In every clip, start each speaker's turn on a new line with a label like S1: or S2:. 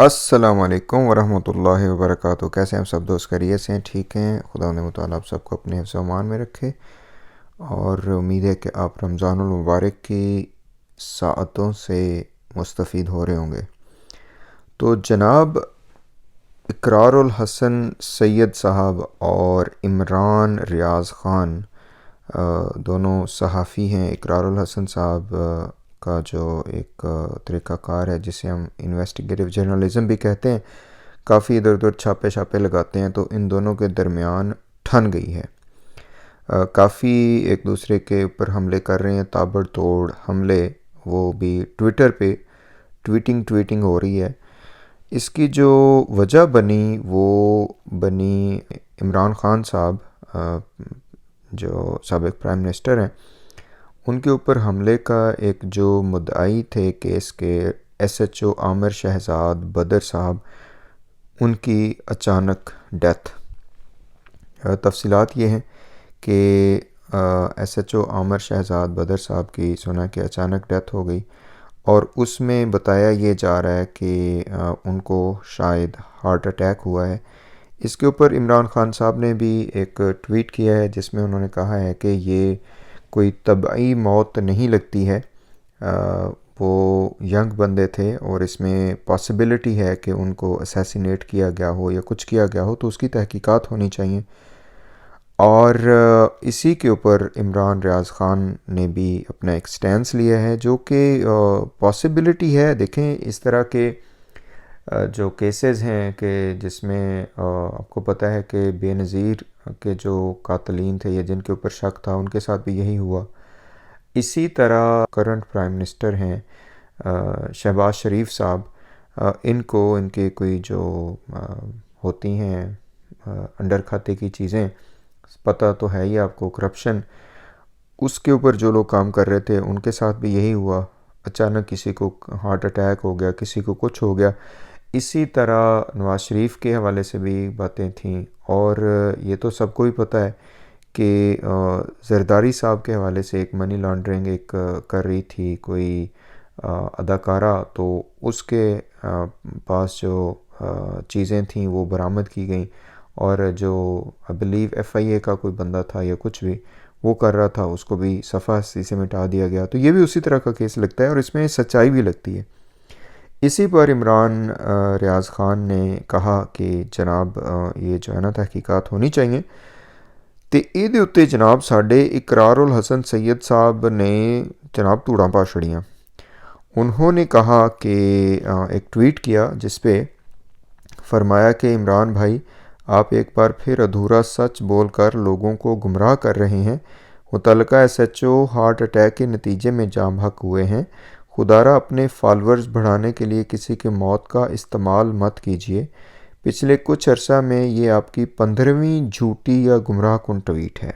S1: السلام علیکم ورحمۃ اللہ وبرکاتہ۔ کیسے ہیں سب دوست؟ خیریت سے ہیں؟ ٹھیک ہیں؟ خدا نے متعالی آپ سب کو اپنے حفظ و امان میں رکھے، اور امید ہے کہ آپ رمضان المبارک کی ساعتوں سے مستفید ہو رہے ہوں گے۔ تو جناب اقرار الحسن سید صاحب اور عمران ریاض خان دونوں صحافی ہیں۔ اقرار الحسن صاحب کا جو ایک طریقہ کار ہے جسے ہم انویسٹیگیٹو جرنلزم بھی کہتے ہیں، کافی ادھر ادھر چھاپے لگاتے ہیں، تو ان دونوں کے درمیان ٹھن گئی ہے۔ کافی ایک دوسرے کے اوپر حملے کر رہے ہیں، تابڑ توڑ حملے، وہ بھی ٹویٹر پہ ٹویٹنگ ہو رہی ہے۔ اس کی جو وجہ بنی عمران خان صاحب جو سابق پرائم منسٹر ہیں، ان کے اوپر حملے کا ایک جو مدعی تھے کیس کے ایس ایچ او عامر شہزاد بدر صاحب، ان کی اچانک ڈیتھ۔ تفصیلات یہ ہیں کہ ایس ایچ او عامر شہزاد بدر صاحب کی سنا کہ اچانک ڈیتھ ہو گئی، اور اس میں بتایا یہ جا رہا ہے کہ ان کو شاید ہارٹ اٹیک ہوا ہے۔ اس کے اوپر عمران خان صاحب نے بھی ایک ٹویٹ کیا ہے جس میں انہوں نے کہا ہے کہ یہ کوئی طبعی موت نہیں لگتی ہے، وہ ینگ بندے تھے اور اس میں پاسبلٹی ہے کہ ان کو اسیسینیٹ کیا گیا ہو یا کچھ کیا گیا ہو، تو اس کی تحقیقات ہونی چاہیے۔ اور اسی کے اوپر عمران ریاض خان نے بھی اپنا ایک سٹینس لیا ہے، جو کہ پاسبلٹی ہے۔ دیکھیں اس طرح کے جو کیسز ہیں کہ جس میں آپ کو پتہ ہے کہ بے نظیر کے جو قاتلین تھے یا جن کے اوپر شک تھا، ان کے ساتھ بھی یہی ہوا۔ اسی طرح کرنٹ پرائم منسٹر ہیں شہباز شریف صاحب، ان کے کوئی جو ہوتی ہیں انڈر کھاتے کی چیزیں، پتہ تو ہے ہی آپ کو، کرپشن، اس کے اوپر جو لوگ کام کر رہے تھے ان کے ساتھ بھی یہی ہوا۔ اچانک کسی کو ہارٹ اٹیک ہو گیا، کسی کو کچھ ہو گیا۔ اسی طرح نواز شریف کے حوالے سے بھی باتیں تھیں، اور یہ تو سب کو ہی پتہ ہے کہ زرداری صاحب کے حوالے سے ایک منی لانڈرنگ ایک کر رہی تھی کوئی اداکارہ، تو اس کے پاس جو چیزیں تھیں وہ برآمد کی گئیں، اور جو آئی بلیو ایف آئی اے کا کوئی بندہ تھا یا کچھ بھی وہ کر رہا تھا، اس کو بھی صفحہ ہستی سے مٹا دیا گیا۔ تو یہ بھی اسی طرح کا کیس لگتا ہے، اور اس میں سچائی بھی لگتی ہے۔ اسی پر عمران ریاض خان نے کہا کہ جناب یہ جو ہے نا تحقیقات ہونی چاہیے، تو یہ اتنے جناب ساڈے اقرار الحسن سید صاحب نے جناب توڑاں پا چھڑیاں۔ انہوں نے کہا کہ ایک ٹویٹ کیا جس پہ فرمایا کہ عمران بھائی، آپ ایک بار پھر ادھورا سچ بول کر لوگوں کو گمراہ کر رہے ہیں۔ متعلقہ S H O heart attack کے نتیجے میں جاں بحق ہوئے ہیں۔ خدارہ اپنے فالورز بڑھانے کے لیے کسی کی موت کا استعمال مت کیجیے۔ پچھلے کچھ عرصہ میں یہ آپ کی 15ویں جھوٹی یا گمراہ کن ٹویٹ ہے۔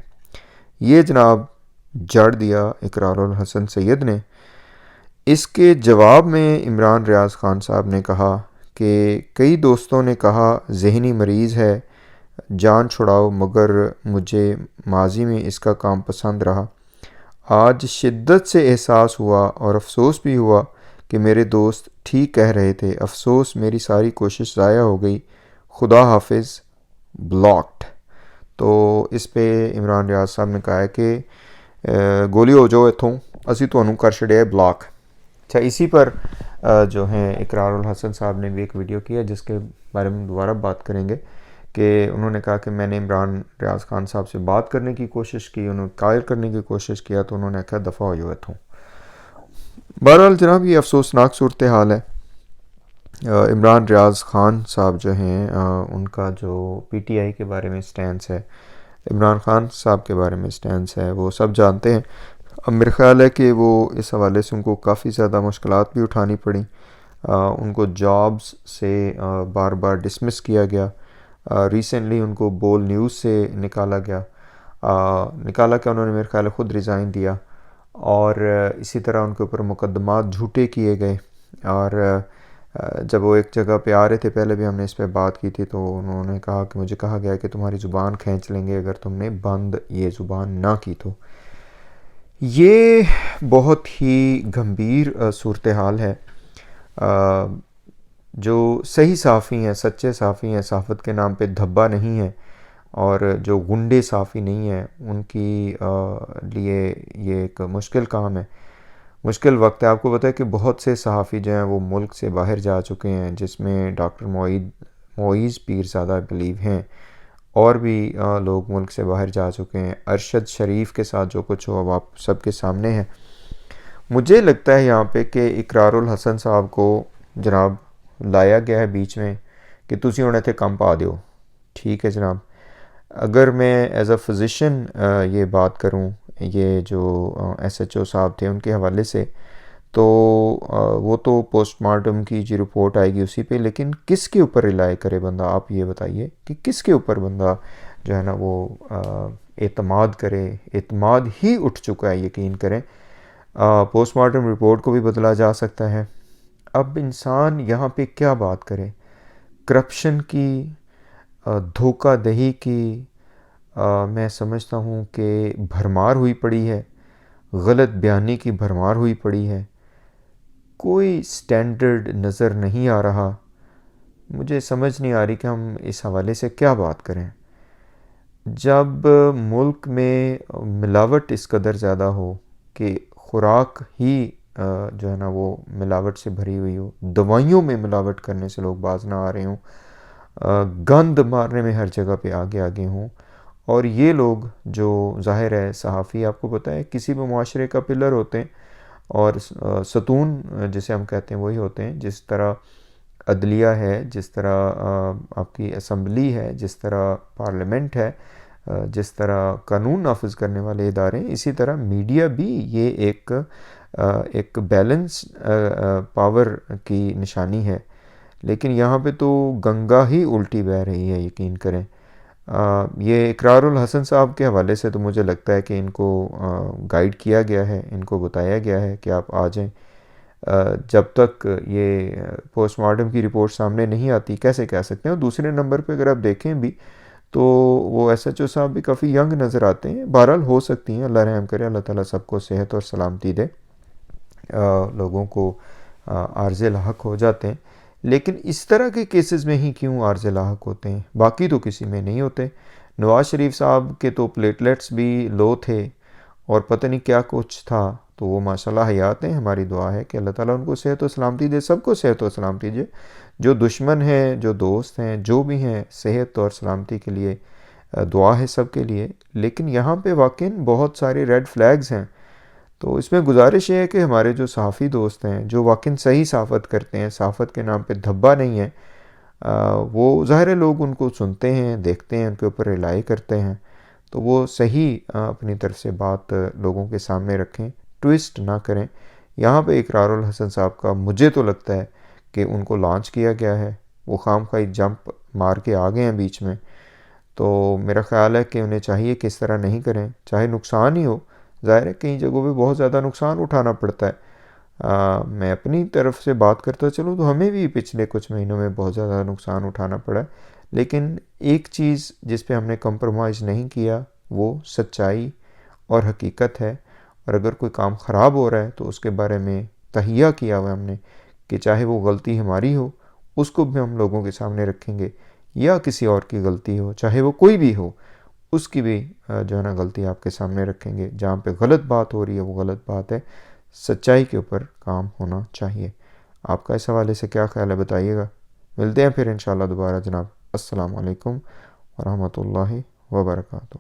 S1: یہ جناب جڑ دیا اقرار الحسن سید نے۔ اس کے جواب میں عمران ریاض خان صاحب نے کہا کہ کئی دوستوں نے کہا ذہنی مریض ہے، جان چھڑاؤ، مگر مجھے ماضی میں اس کا کام پسند رہا۔ آج شدت سے احساس ہوا اور افسوس بھی ہوا کہ میرے دوست ٹھیک کہہ رہے تھے۔ افسوس میری ساری کوشش ضائع ہو گئی۔ خدا حافظ، بلاکڈ۔ تو اس پہ عمران ریاض صاحب نے کہا ہے کہ گولی ہو جاؤ اتھوں، اسی تھانوں کر چھڑیا ہے بلاک۔ اچھا، اسی پر جو ہیں اقرار الحسن صاحب نے بھی ایک ویڈیو کیا جس کے بارے میں دوبارہ بات کریں گے، کہ انہوں نے کہا کہ میں نے عمران ریاض خان صاحب سے بات کرنے کی کوشش کی، انہوں نے قائل کرنے کی کوشش کیا، تو انہوں نے کہا دفعہ ہو جاؤ اتھوں۔ بہرحال جناب یہ افسوسناک صورتحال ہے۔ عمران ریاض خان صاحب جو ہیں ان کا جو پی ٹی آئی کے بارے میں سٹینس ہے، عمران خان صاحب کے بارے میں سٹینس ہے، وہ سب جانتے ہیں۔ اب میرا خیال ہے کہ وہ اس حوالے سے ان کو کافی زیادہ مشکلات بھی اٹھانی پڑیں۔ ان کو جابز سے بار بار ڈسمس کیا گیا۔ ریسنٹلی ان کو بول نیوز سے نکالا گیا کہ انہوں نے میرے خیال ہے خود ریزائن دیا، اور اسی طرح ان کے اوپر مقدمات جھوٹے کیے گئے۔ اور جب وہ ایک جگہ پہ آ رہے تھے، پہلے بھی ہم نے اس پہ بات کی تھی، تو انہوں نے کہا کہ مجھے کہا گیا کہ تمہاری زبان کھینچ لیں گے اگر تم نے بند یہ زبان نہ کی تو۔ یہ بہت ہی گمبھیر صورتحال ہے۔ جو صحیح صحافی ہیں، سچے صحافی ہیں، صحافت کے نام پہ دھبا نہیں ہے، اور جو گنڈے صحافی نہیں ہیں، ان کی لیے یہ ایک مشکل کام ہے، مشکل وقت ہے۔ آپ کو پتہ ہے کہ بہت سے صحافی جو ہیں وہ ملک سے باہر جا چکے ہیں، جس میں ڈاکٹر معیز پیرزادہ بلیو ہیں، اور بھی لوگ ملک سے باہر جا چکے ہیں۔ ارشد شریف کے ساتھ جو کچھ ہو اب آپ سب کے سامنے ہے۔ مجھے لگتا ہے یہاں پہ کہ اقرار الحسن صاحب کو جناب لایا گیا ہے بیچ میں کہ تسی ہونے تھے کم پا دیو، ٹھیک ہے جناب۔ اگر میں ایز اے فزیشین یہ بات کروں، یہ جو ایس ایچ او صاحب تھے ان کے حوالے سے، تو وہ تو پوسٹ مارٹم کی جو رپورٹ آئے گی اسی پہ، لیکن کس کے اوپر ریلائی کرے بندہ؟ آپ یہ بتائیے کہ کس کے اوپر بندہ جو ہے نا وہ اعتماد کرے؟ اعتماد ہی اٹھ چکا ہے، یقین کریں۔ پوسٹ مارٹم رپورٹ کو بھی بدلا جا سکتا ہے۔ اب انسان یہاں پہ کیا بات کرے؟ کرپشن کی، دھوکہ دہی کی، میں سمجھتا ہوں کہ بھرمار ہوئی پڑی ہے، غلط بیانی کی بھرمار ہوئی پڑی ہے، کوئی سٹینڈرڈ نظر نہیں آ رہا۔ مجھے سمجھ نہیں آ رہی کہ ہم اس حوالے سے کیا بات کریں۔ جب ملک میں ملاوٹ اس قدر زیادہ ہو کہ خوراک ہی جو ہے نا وہ ملاوٹ سے بھری ہوئی ہو، دوائیوں میں ملاوٹ کرنے سے لوگ باز نہ آ رہے ہوں، گند مارنے میں ہر جگہ پہ آگے آگے ہوں، اور یہ لوگ جو ظاہر ہے صحافی، آپ کو پتہ ہے کسی بھی معاشرے کا پلر ہوتے ہیں، اور ستون جسے ہم کہتے ہیں وہی ہوتے ہیں۔ جس طرح عدلیہ ہے، جس طرح آپ کی اسمبلی ہے، جس طرح پارلیمنٹ ہے، جس طرح قانون نافذ کرنے والے ادارے ہیں، اسی طرح میڈیا بھی یہ ایک بیلنس پاور کی نشانی ہے۔ لیکن یہاں پہ تو گنگا ہی الٹی بہہ رہی ہے، یقین کریں۔ یہ اقرار الحسن صاحب کے حوالے سے تو مجھے لگتا ہے کہ ان کو گائیڈ کیا گیا ہے، ان کو بتایا گیا ہے کہ آپ آ جائیں۔ جب تک یہ پوسٹ مارٹم کی رپورٹ سامنے نہیں آتی کیسے کہہ سکتے ہیں؟ اور دوسرے نمبر پہ اگر آپ دیکھیں بھی تو وہ ایس ایچ او صاحب بھی کافی ینگ نظر آتے ہیں۔ بہرحال ہو سکتی ہیں، اللہ رحم کرے، اللہ تعالیٰ سب کو صحت اور سلامتی دے، لوگوں کو عارض لاحق ہو جاتے ہیں، لیکن اس طرح کے کیسز میں ہی کیوں عارض لاحق ہوتے ہیں؟ باقی تو کسی میں نہیں ہوتے۔ نواز شریف صاحب کے تو پلیٹلیٹس بھی لو تھے اور پتہ نہیں کیا کچھ تھا، تو وہ ماشاءاللہ حیات ہیں۔ ہماری دعا ہے کہ اللہ تعالیٰ ان کو صحت و سلامتی دے، سب کو صحت و سلامتی دے، جو دشمن ہیں، جو دوست ہیں، جو بھی ہیں، صحت اور سلامتی کے لیے دعا ہے سب کے لیے۔ لیکن یہاں پہ واقعی بہت سارے ریڈ فلیگز ہیں، تو اس میں گزارش یہ ہے کہ ہمارے جو صحافی دوست ہیں، جو واقعی صحیح صحافت کرتے ہیں، صحافت کے نام پہ دھبا نہیں ہے، وہ ظاہر لوگ ان کو سنتے ہیں، دیکھتے ہیں، ان کے اوپر ریلائی کرتے ہیں، تو وہ صحیح اپنی طرف سے بات لوگوں کے سامنے رکھیں، ٹویسٹ نہ کریں۔ یہاں پہ اقرار الحسن صاحب کا مجھے تو لگتا ہے کہ ان کو لانچ کیا گیا ہے، وہ خام خواہ جمپ مار کے آ گئے ہیں بیچ میں، تو میرا خیال ہے کہ انہیں چاہیے کہ اس طرح نہیں کریں، چاہے نقصان ہی ہو۔ ظاہر ہے کئی جگہوں پہ بہت زیادہ نقصان اٹھانا پڑتا ہے۔ میں اپنی طرف سے بات کرتا چلوں تو ہمیں بھی پچھلے کچھ مہینوں میں بہت زیادہ نقصان اٹھانا پڑا ہے، لیکن ایک چیز جس پہ ہم نے کمپرومائز نہیں کیا وہ سچائی اور حقیقت ہے، اور اگر کوئی کام خراب ہو رہا ہے تو اس کے بارے میں تہیہ کیا ہوا ہم نے کہ چاہے وہ غلطی ہماری ہو اس کو بھی ہم لوگوں کے سامنے رکھیں گے، یا کسی اور کی غلطی ہو، چاہے وہ کوئی بھی ہو، اس کی بھی جو ہے نا غلطی آپ کے سامنے رکھیں گے۔ جہاں پہ غلط بات ہو رہی ہے وہ غلط بات ہے، سچائی کے اوپر کام ہونا چاہیے۔ آپ کا اس حوالے سے کیا خیال ہے بتائیے گا۔ ملتے ہیں پھر انشاءاللہ دوبارہ جناب۔ السلام علیکم ورحمۃ اللہ وبرکاتہ۔